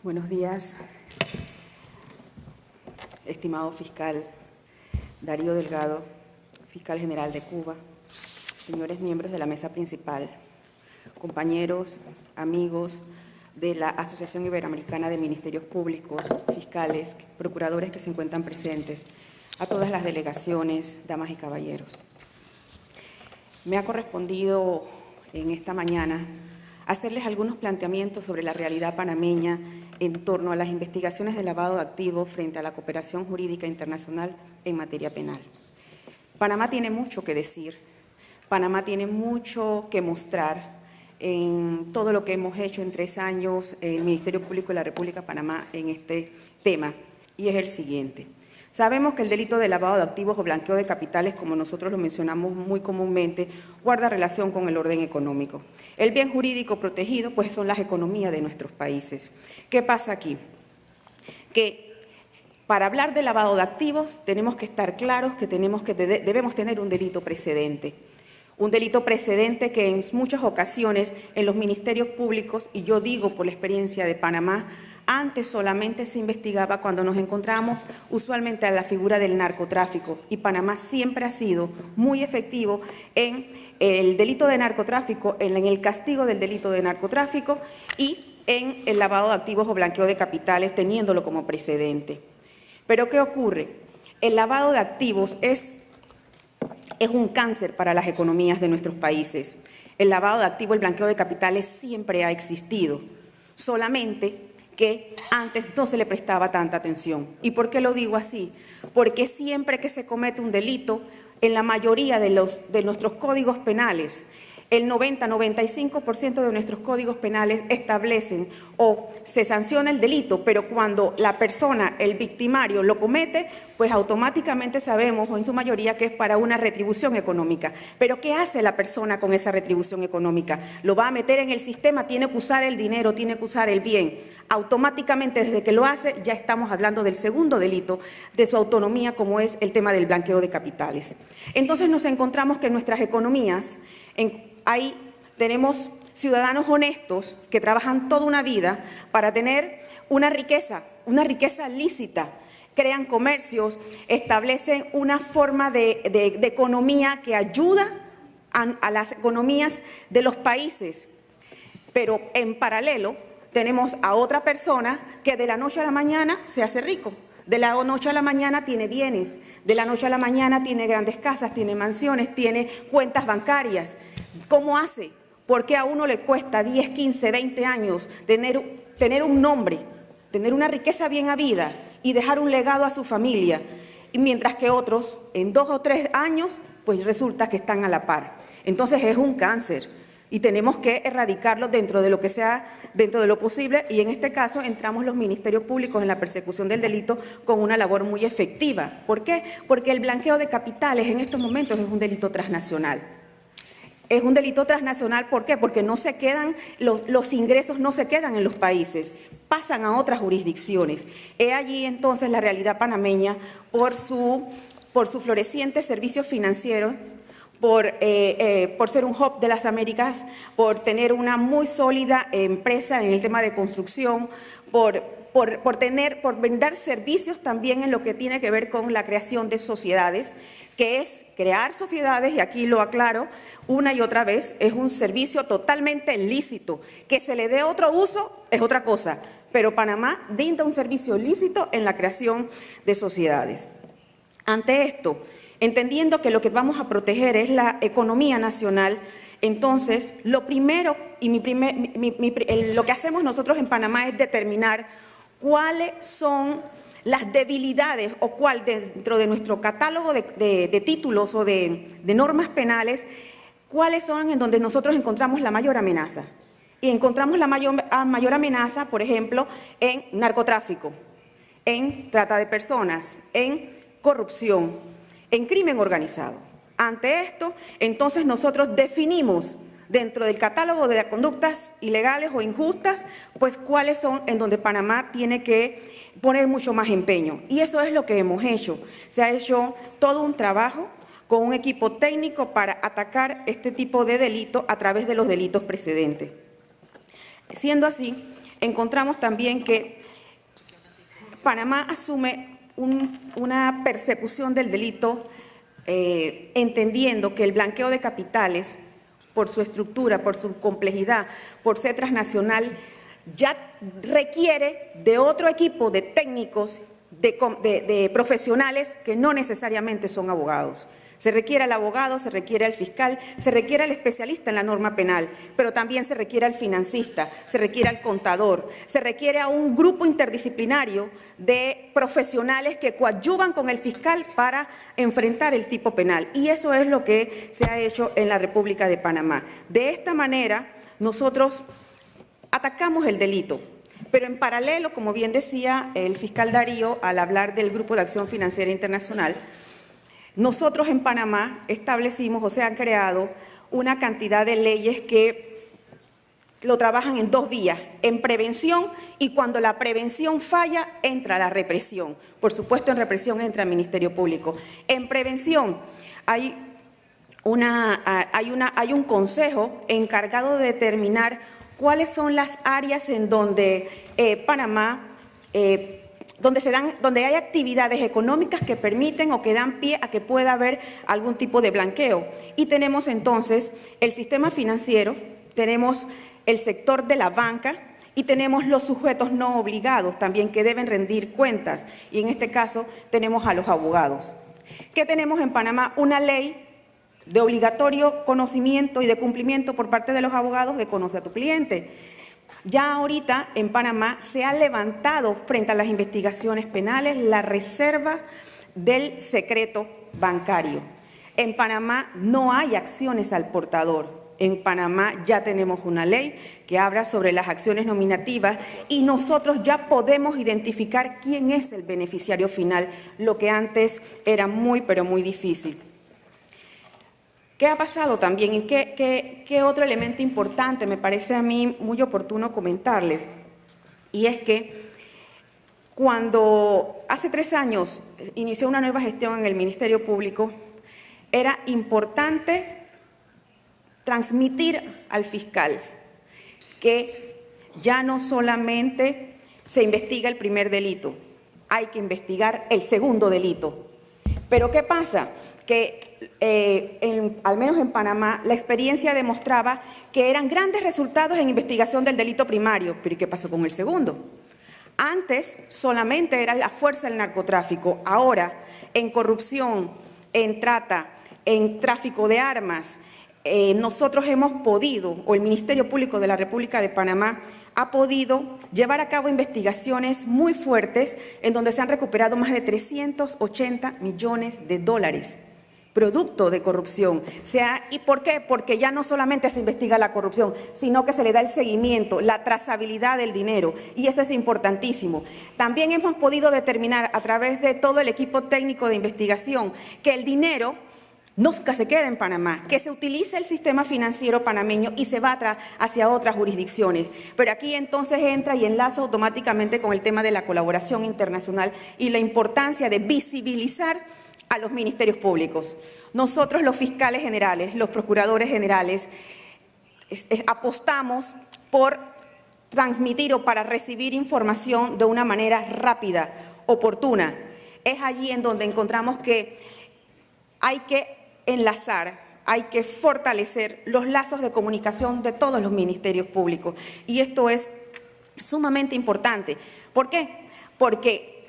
Buenos días, estimado fiscal Darío Delgado, fiscal general de Cuba, señores miembros de la mesa principal, compañeros, amigos de la Asociación Iberoamericana de Ministerios Públicos, fiscales, procuradores que se encuentran presentes, a todas las delegaciones, damas y caballeros. Me ha correspondido en esta mañana hacerles algunos planteamientos sobre la realidad panameña en torno a las investigaciones de lavado de activos frente a la cooperación jurídica internacional en materia penal. Panamá tiene mucho que decir, Panamá tiene mucho que mostrar en todo lo que hemos hecho en 3 años el Ministerio Público de la República de Panamá en este tema, y es el siguiente. Sabemos que el delito de lavado de activos o blanqueo de capitales, como nosotros lo mencionamos muy comúnmente, guarda relación con el orden económico. El bien jurídico protegido, pues, son las economías de nuestros países. ¿Qué pasa aquí? Que para hablar de lavado de activos tenemos que estar claros que debemos tener un delito precedente. Un delito precedente que en muchas ocasiones en los ministerios públicos, y yo digo por la experiencia de Panamá, antes solamente se investigaba cuando nos encontramos usualmente a la figura del narcotráfico, y Panamá siempre ha sido muy efectivo en el delito de narcotráfico, en el castigo del delito de narcotráfico y en el lavado de activos o blanqueo de capitales, teniéndolo como precedente. Pero ¿qué ocurre? El lavado de activos es un cáncer para las economías de nuestros países. El lavado de activos, el blanqueo de capitales siempre ha existido, solamente que antes no se le prestaba tanta atención. ¿Y por qué lo digo así? Porque siempre que se comete un delito, en la mayoría de nuestros códigos penales, el 90-95% de nuestros códigos penales establecen o se sanciona el delito, pero cuando la persona, el victimario, lo comete, pues automáticamente sabemos, o en su mayoría, que es para una retribución económica. Pero ¿qué hace la persona con esa retribución económica? Lo va a meter en el sistema, tiene que usar el dinero, tiene que usar el bien. Automáticamente, desde que lo hace, ya estamos hablando del segundo delito de su autonomía, como es el tema del blanqueo de capitales. Entonces nos encontramos que en nuestras economías, ahí tenemos ciudadanos honestos que trabajan toda una vida para tener una riqueza lícita, crean comercios, establecen una forma de economía que ayuda a las economías de los países. Pero en paralelo tenemos a otra persona que de la noche a la mañana se hace rico. De la noche a la mañana tiene bienes, de la noche a la mañana tiene grandes casas, tiene mansiones, tiene cuentas bancarias. ¿Cómo hace? ¿Por qué a uno le cuesta 10, 15, 20 años tener un nombre, tener una riqueza bien habida y dejar un legado a su familia? Y mientras que otros, en 2 o 3 años, pues resulta que están a la par. Entonces es un cáncer. Y tenemos que erradicarlo dentro de lo que sea, dentro de lo posible, y en este caso entramos los ministerios públicos en la persecución del delito con una labor muy efectiva. ¿Por qué? Porque el blanqueo de capitales en estos momentos es un delito transnacional. Es un delito transnacional, ¿por qué? Porque no se quedan, los ingresos no se quedan en los países, pasan a otras jurisdicciones. He allí entonces la realidad panameña por su floreciente servicio financiero, por ser un hub de las Américas, por tener una muy sólida empresa en el tema de construcción, por brindar servicios también en lo que tiene que ver con la creación de sociedades, que es crear sociedades, y aquí lo aclaro una y otra vez, es un servicio totalmente lícito. Que se le dé otro uso es otra cosa, pero Panamá brinda un servicio lícito en la creación de sociedades. Ante esto, entendiendo que lo que vamos a proteger es la economía nacional, entonces lo primero y lo que hacemos nosotros en Panamá es determinar cuáles son las debilidades o cuál dentro de nuestro catálogo de títulos o de normas penales, cuáles son en donde nosotros encontramos la mayor amenaza. Y encontramos la mayor amenaza, por ejemplo, en narcotráfico, en trata de personas, en corrupción, en crimen organizado. Ante esto, entonces nosotros definimos dentro del catálogo de las conductas ilegales o injustas, pues cuáles son en donde Panamá tiene que poner mucho más empeño. Y eso es lo que hemos hecho. Se ha hecho todo un trabajo con un equipo técnico para atacar este tipo de delito a través de los delitos precedentes. Siendo así, encontramos también que Panamá asume una persecución del delito entendiendo que el blanqueo de capitales, por su estructura, por su complejidad, por ser transnacional, ya requiere de otro equipo de técnicos, de profesionales que no necesariamente son abogados. Se requiere al abogado, se requiere al fiscal, se requiere al especialista en la norma penal, pero también se requiere al financista, se requiere al contador, se requiere a un grupo interdisciplinario de profesionales que coadyuvan con el fiscal para enfrentar el tipo penal. Y eso es lo que se ha hecho en la República de Panamá. De esta manera, nosotros atacamos el delito, pero en paralelo, como bien decía el fiscal Darío al hablar del Grupo de Acción Financiera Internacional, nosotros en Panamá establecimos o se han creado una cantidad de leyes que lo trabajan en 2 vías, en prevención, y cuando la prevención falla, entra la represión. Por supuesto, en represión entra el Ministerio Público. En prevención hay un consejo encargado de determinar cuáles son las áreas en donde Panamá donde hay actividades económicas que permiten o que dan pie a que pueda haber algún tipo de blanqueo. Y tenemos entonces el sistema financiero, tenemos el sector de la banca y tenemos los sujetos no obligados también que deben rendir cuentas. Y en este caso tenemos a los abogados. ¿Qué tenemos en Panamá? Una ley de obligatorio conocimiento y de cumplimiento por parte de los abogados de conoce a tu cliente. Ya ahorita en Panamá se ha levantado frente a las investigaciones penales la reserva del secreto bancario. En Panamá no hay acciones al portador. En Panamá ya tenemos una ley que habla sobre las acciones nominativas y nosotros ya podemos identificar quién es el beneficiario final, lo que antes era muy, pero muy difícil. ¿Qué ha pasado también? ¿Y qué otro elemento importante me parece a mí muy oportuno comentarles? Y es que cuando hace 3 años inició una nueva gestión en el Ministerio Público, era importante transmitir al fiscal que ya no solamente se investiga el primer delito, hay que investigar el segundo delito. Pero ¿qué pasa? Que al menos en Panamá, la experiencia demostraba que eran grandes resultados en investigación del delito primario. ¿Pero y qué pasó con el segundo? Antes solamente era la fuerza del narcotráfico. Ahora, en corrupción, en trata, en tráfico de armas, nosotros hemos podido, o el Ministerio Público de la República de Panamá ha podido llevar a cabo investigaciones muy fuertes en donde se han recuperado más de 380 millones de dólares, producto de corrupción. ¿Y por qué? Porque ya no solamente se investiga la corrupción, sino que se le da el seguimiento, la trazabilidad del dinero, y eso es importantísimo. También hemos podido determinar a través de todo el equipo técnico de investigación que el dinero nunca se queda en Panamá, que se utilice el sistema financiero panameño y se va hacia otras jurisdicciones. Pero aquí entonces entra y enlaza automáticamente con el tema de la colaboración internacional y la importancia de visibilizar a los ministerios públicos. Nosotros, los fiscales generales, los procuradores generales, apostamos por transmitir o para recibir información de una manera rápida, oportuna. Es allí en donde encontramos que hay que enlazar, hay que fortalecer los lazos de comunicación de todos los ministerios públicos. Y esto es sumamente importante. ¿Por qué? Porque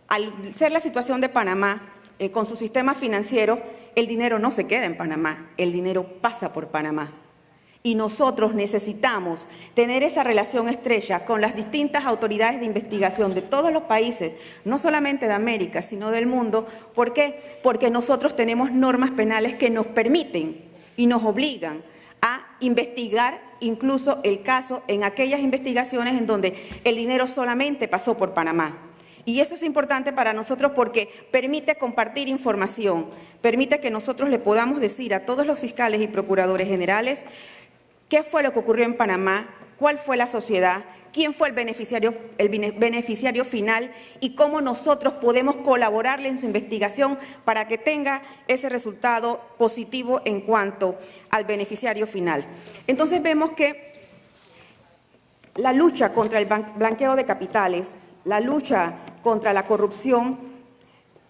al ser la situación de Panamá, con su sistema financiero, el dinero no se queda en Panamá, el dinero pasa por Panamá. Y nosotros necesitamos tener esa relación estrecha con las distintas autoridades de investigación de todos los países, no solamente de América, sino del mundo. ¿Por qué? Porque nosotros tenemos normas penales que nos permiten y nos obligan a investigar incluso el caso en aquellas investigaciones en donde el dinero solamente pasó por Panamá. Y eso es importante para nosotros porque permite compartir información, permite que nosotros le podamos decir a todos los fiscales y procuradores generales qué fue lo que ocurrió en Panamá, cuál fue la sociedad, quién fue el beneficiario final y cómo nosotros podemos colaborarle en su investigación para que tenga ese resultado positivo en cuanto al beneficiario final. Entonces vemos que La lucha contra el blanqueo de capitales, la lucha contra la corrupción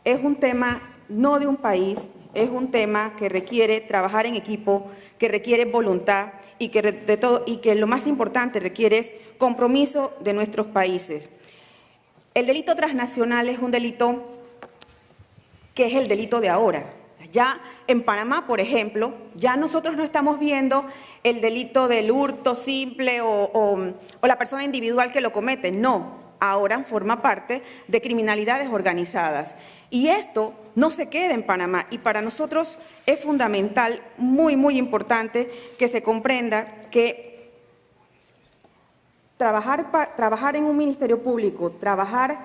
es un tema no de un país, es un tema que requiere trabajar en equipo, que requiere voluntad y que lo más importante requiere es compromiso de nuestros países. El delito transnacional es un delito que es el delito de ahora. Ya en Panamá, por ejemplo, ya nosotros no estamos viendo el delito del hurto simple o la persona individual que lo comete, no. Ahora forma parte de criminalidades organizadas. Y esto no se queda en Panamá y para nosotros es fundamental, muy, muy importante que se comprenda que trabajar en un ministerio público, trabajar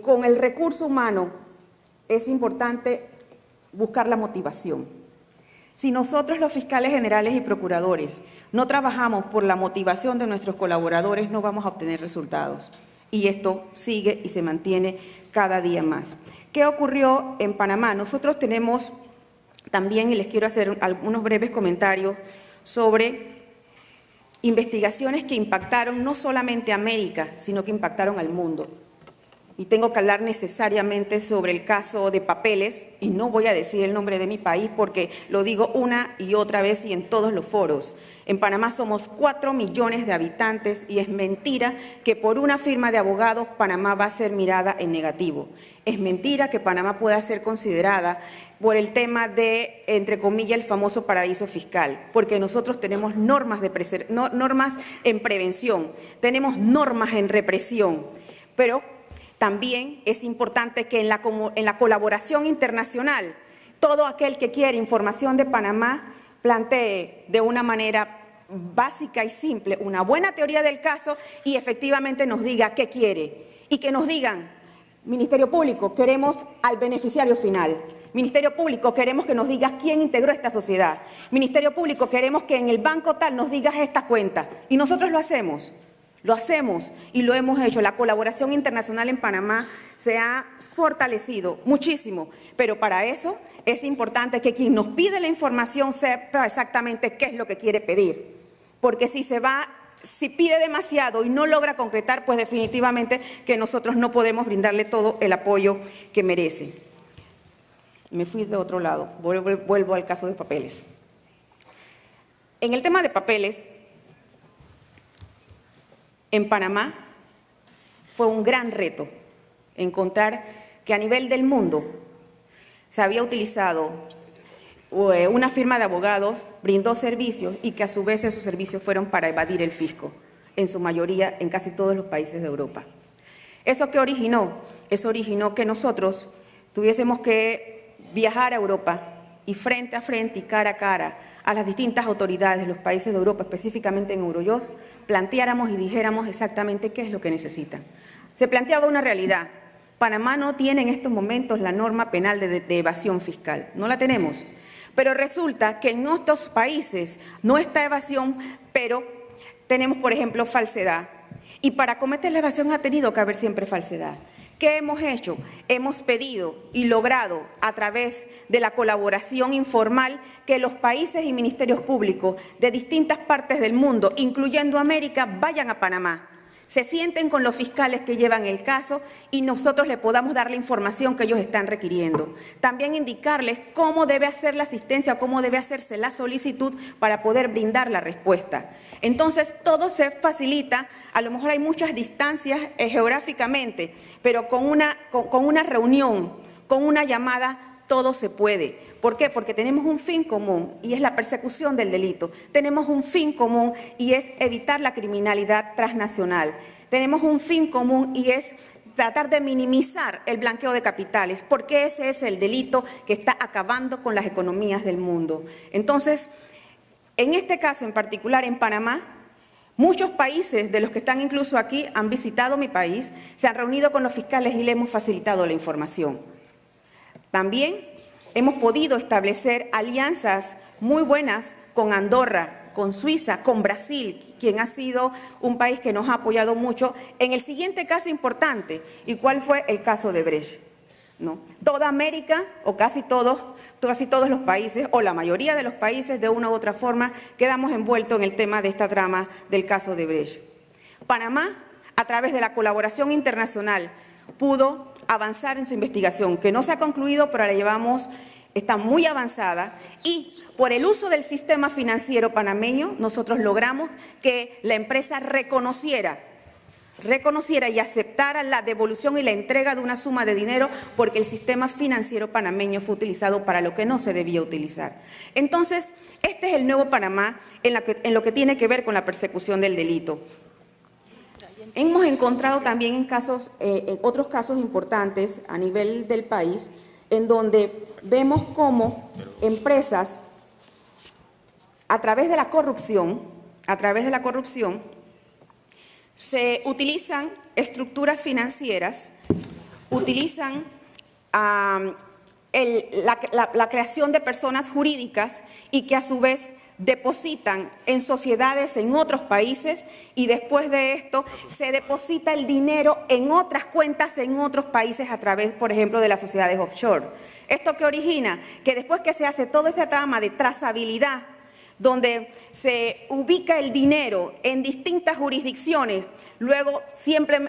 con el recurso humano, es importante buscar la motivación. Si nosotros los fiscales generales y procuradores no trabajamos por la motivación de nuestros colaboradores, no vamos a obtener resultados. Y esto sigue y se mantiene cada día más. ¿Qué ocurrió en Panamá? Nosotros tenemos también, y les quiero hacer algunos breves comentarios sobre investigaciones que impactaron no solamente a América, sino que impactaron al mundo. Y tengo que hablar necesariamente sobre el caso de Papeles, y no voy a decir el nombre de mi país porque lo digo una y otra vez y en todos los foros. En Panamá somos 4 millones de habitantes y es mentira que por una firma de abogados Panamá va a ser mirada en negativo. Es mentira que Panamá pueda ser considerada por el tema de, entre comillas, el famoso paraíso fiscal, porque nosotros tenemos normas en prevención, tenemos normas en represión, pero también es importante que en la colaboración internacional, todo aquel que quiere información de Panamá plantee de una manera básica y simple una buena teoría del caso y efectivamente nos diga qué quiere. Y que nos digan, Ministerio Público, queremos al beneficiario final. Ministerio Público, queremos que nos digas quién integró esta sociedad. Ministerio Público, queremos que en el banco tal nos digas esta cuenta. Y nosotros lo hacemos. Lo hacemos y lo hemos hecho. La colaboración internacional en Panamá se ha fortalecido muchísimo, pero para eso es importante que quien nos pide la información sepa exactamente qué es lo que quiere pedir. Porque si pide demasiado y no logra concretar, pues definitivamente que nosotros no podemos brindarle todo el apoyo que merece. Me fui de otro lado, vuelvo al caso de Papeles. En el tema de Papeles, en Panamá fue un gran reto encontrar que a nivel del mundo se había utilizado una firma de abogados, brindó servicios y que a su vez esos servicios fueron para evadir el fisco, en su mayoría en casi todos los países de Europa. ¿Eso qué originó? Eso originó que nosotros tuviésemos que viajar a Europa y frente a frente y cara a cara a las distintas autoridades de los países de Europa, específicamente en Eurojust, planteáramos y dijéramos exactamente qué es lo que necesitan. Se planteaba una realidad. Panamá no tiene en estos momentos la norma penal de evasión fiscal, no la tenemos. Pero resulta que en otros países no está evasión, pero tenemos, por ejemplo, falsedad. Y para cometer la evasión ha tenido que haber siempre falsedad. ¿Qué hemos hecho? Hemos pedido y logrado a través de la colaboración informal que los países y ministerios públicos de distintas partes del mundo, incluyendo América, vayan a Panamá, se sienten con los fiscales que llevan el caso y nosotros le podamos dar la información que ellos están requiriendo. También indicarles cómo debe hacer la asistencia, cómo debe hacerse la solicitud para poder brindar la respuesta. Entonces, todo se facilita, a lo mejor hay muchas distancias geográficamente, pero con una reunión, con una llamada, todo se puede. ¿Por qué? Porque tenemos un fin común y es la persecución del delito. Tenemos un fin común y es evitar la criminalidad transnacional. Tenemos un fin común y es tratar de minimizar el blanqueo de capitales, porque ese es el delito que está acabando con las economías del mundo. Entonces, en este caso en particular, en Panamá, muchos países de los que están incluso aquí han visitado mi país, se han reunido con los fiscales y le hemos facilitado la información. También hemos podido establecer alianzas muy buenas con Andorra, con Suiza, con Brasil, quien ha sido un país que nos ha apoyado mucho en el siguiente caso importante. ¿Y cuál fue el caso de Brecht? ¿No? Toda América, o casi todos los países, o la mayoría de los países, de una u otra forma, quedamos envueltos en el tema de esta trama del caso de Brecht. Panamá, a través de la colaboración internacional, pudo avanzar en su investigación, que no se ha concluido, pero la llevamos, está muy avanzada, y por el uso del sistema financiero panameño, nosotros logramos que la empresa reconociera y aceptara la devolución y la entrega de una suma de dinero porque el sistema financiero panameño fue utilizado para lo que no se debía utilizar. Entonces, este es el nuevo Panamá en lo que tiene que ver con la persecución del delito. Hemos encontrado también en otros casos importantes a nivel del país, en donde vemos cómo empresas, a través de la corrupción, se utilizan estructuras financieras, utilizan la creación de personas jurídicas y que a su vez depositan en sociedades en otros países y después de esto se deposita el dinero en otras cuentas en otros países a través, por ejemplo, de las sociedades offshore. ¿Esto qué origina? Que después que se hace toda esa trama de trazabilidad, donde se ubica el dinero en distintas jurisdicciones, luego siempre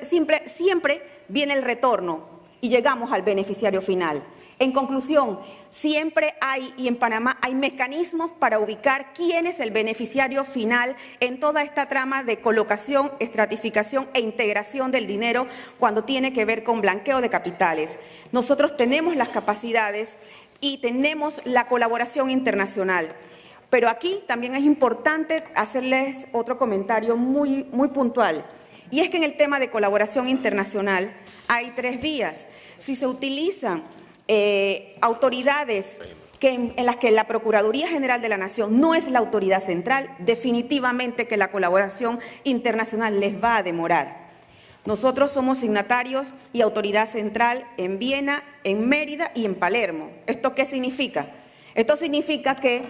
viene el retorno y llegamos al beneficiario final. En conclusión, siempre hay, y en Panamá hay mecanismos para ubicar quién es el beneficiario final en toda esta trama de colocación, estratificación e integración del dinero cuando tiene que ver con blanqueo de capitales. Nosotros tenemos las capacidades y tenemos la colaboración internacional. Pero aquí también es importante hacerles otro comentario muy puntual. Y es que en el tema de colaboración internacional hay tres vías. Si se utilizan autoridades en las que la Procuraduría General de la Nación no es la autoridad central, definitivamente que la colaboración internacional les va a demorar. Nosotros somos signatarios y autoridad central en Viena, en Mérida y en Palermo. ¿Esto qué significa? Esto significa que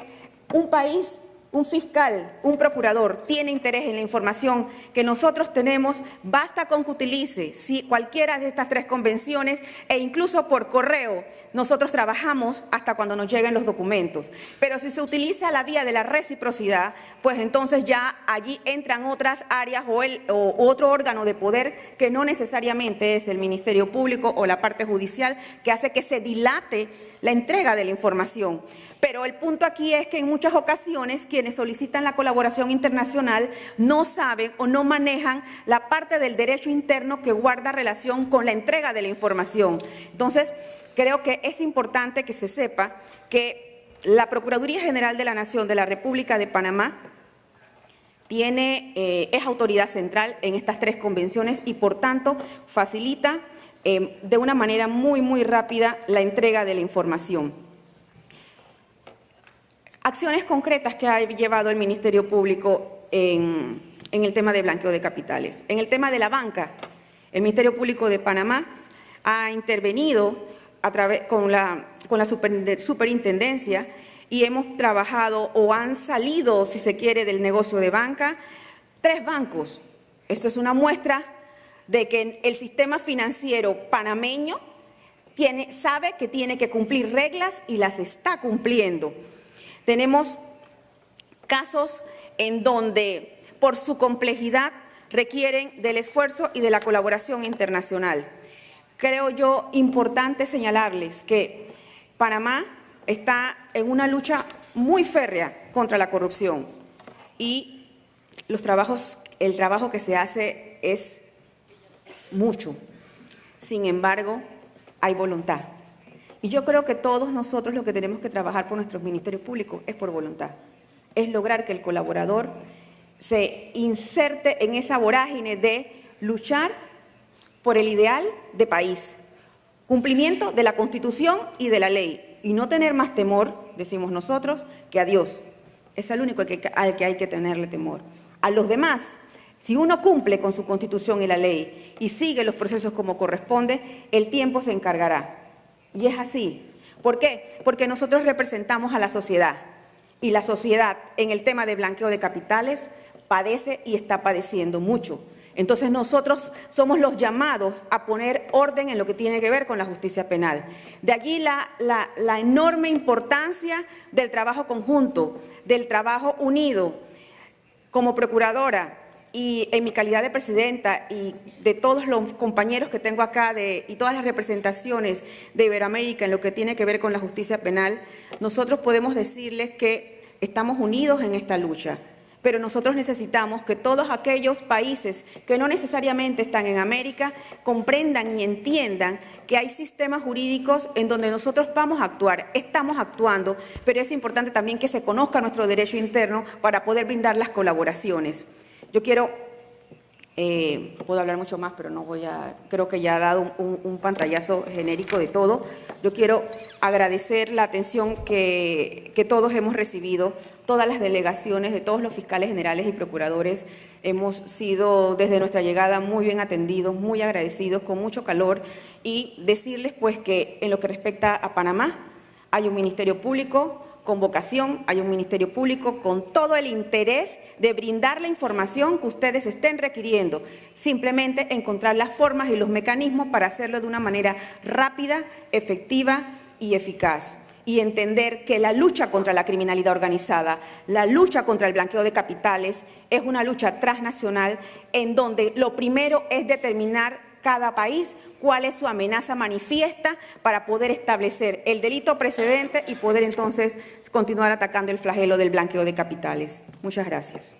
un país, un fiscal, un procurador tiene interés en la información que nosotros tenemos, basta con que utilice cualquiera de estas tres convenciones e incluso por correo. Nosotros trabajamos hasta cuando nos lleguen los documentos. Pero si se utiliza la vía de la reciprocidad, pues entonces ya allí entran otras áreas o otro órgano de poder que no necesariamente es el Ministerio Público o la parte judicial, que hace que se dilate la entrega de la información. Pero el punto aquí es que en muchas ocasiones quienes solicitan la colaboración internacional no saben o no manejan la parte del derecho interno que guarda relación con la entrega de la información. Entonces, creo que es importante que se sepa que la Procuraduría General de la Nación de la República de Panamá es autoridad central en estas tres convenciones y, por tanto, facilita de una manera muy rápida la entrega de la información. Acciones concretas que ha llevado el Ministerio Público en el tema de blanqueo de capitales. En el tema de la banca, el Ministerio Público de Panamá ha intervenido con la superintendencia y hemos trabajado o han salido, si se quiere, del negocio de banca 3 bancos. Esto es una muestra de que el sistema financiero panameño sabe que tiene que cumplir reglas y las está cumpliendo. Tenemos casos en donde, por su complejidad, requieren del esfuerzo y de la colaboración internacional. Creo yo importante señalarles que Panamá está en una lucha muy férrea contra la corrupción y el trabajo que se hace es mucho. Sin embargo, hay voluntad. Y yo creo que todos nosotros lo que tenemos que trabajar por nuestros ministerios públicos es por voluntad. Es lograr que el colaborador se inserte en esa vorágine de luchar por el ideal de país, cumplimiento de la Constitución y de la ley, y no tener más temor, decimos nosotros, que a Dios. Es el único al que hay que tenerle temor. A los demás, si uno cumple con su Constitución y la ley y sigue los procesos como corresponde, el tiempo se encargará. Y es así. ¿Por qué? Porque nosotros representamos a la sociedad y la sociedad en el tema de blanqueo de capitales padece y está padeciendo mucho. Entonces nosotros somos los llamados a poner orden en lo que tiene que ver con la justicia penal. De allí la enorme importancia del trabajo conjunto, del trabajo unido como procuradora y en mi calidad de presidenta y de todos los compañeros que tengo acá y todas las representaciones de Iberoamérica en lo que tiene que ver con la justicia penal, nosotros podemos decirles que estamos unidos en esta lucha. Pero nosotros necesitamos que todos aquellos países que no necesariamente están en América comprendan y entiendan que hay sistemas jurídicos en donde nosotros vamos a actuar, estamos actuando, pero es importante también que se conozca nuestro derecho interno para poder brindar las colaboraciones. Yo quiero, puedo hablar mucho más, pero no voy a, creo que ya ha dado un pantallazo genérico de todo. Yo quiero agradecer la atención que todos hemos recibido, todas las delegaciones de todos los fiscales generales y procuradores. Hemos sido desde nuestra llegada muy bien atendidos, muy agradecidos, con mucho calor, y decirles pues que en lo que respecta a Panamá hay un Ministerio Público con vocación, hay un Ministerio Público con todo el interés de brindar la información que ustedes estén requiriendo, simplemente encontrar las formas y los mecanismos para hacerlo de una manera rápida, efectiva y eficaz. Y entender que la lucha contra la criminalidad organizada, la lucha contra el blanqueo de capitales, es una lucha transnacional en donde lo primero es determinar cada país cuál es su amenaza manifiesta para poder establecer el delito precedente y poder entonces continuar atacando el flagelo del blanqueo de capitales. Muchas gracias.